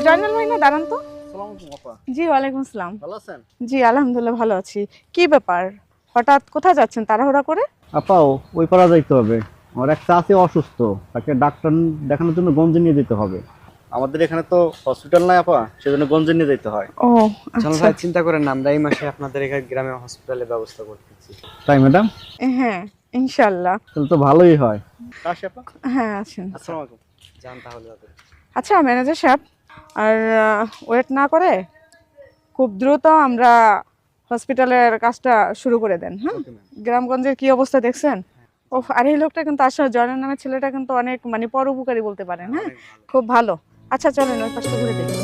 জয়নাল ভাই না, দাঁড়ান তো। আসসালামু আলাইকুম আপা। জি ওয়ালাইকুম আসসালাম। ভালো আছেন? জি আলহামদুলিল্লাহ ভালো আছি। কি ব্যাপার, হঠাৎ কোথায় যাচ্ছেন তাড়াহুড়া করে? আপা ওই পাড়া যাইতে হবে। আমার এক চাচি অসুস্থ, তাকে ডাক্তার দেখানোর জন্য গঞ্জে নিয়ে যেতে হবে। আমাদের এখানে তো হসপিটাল নাই আপা, সেজন্য গঞ্জে নিয়ে যেতে হয়। ও চল আচ্ছা। ভাই, চিন্তা করেন না, আমরা এই মাসে আপনাদের এখানে গ্রামে হসপিটালের ব্যবস্থা করতেছি। তাই ম্যাডাম? হ্যাঁ ইনশাআল্লাহ। তাহলে তো ভালোই হয়। আসি আপা। হ্যাঁ আছেন। আসসালামু আলাইকুম। যান তাহলে তাদের। আচ্ছা ম্যানেজার সাহেব, আর ওয়েট না করে খুব দ্রুত আমরা হসপিটালের কাজটা শুরু করে দেন। হ্যাঁ, ওকে ম্যাম। গ্রামগঞ্জের কি অবস্থা দেখছেন? ও আর এই লোকটা কিন্তু আসলে জয়নাল নামের ছেলেটা কিন্তু অনেক মানে পরোপকারী বলতে পারেন। হ্যাঁ, অনেক ভালো। খুব ভালো। আচ্ছা চলেন ওই পাশটা ঘুরে দেখি।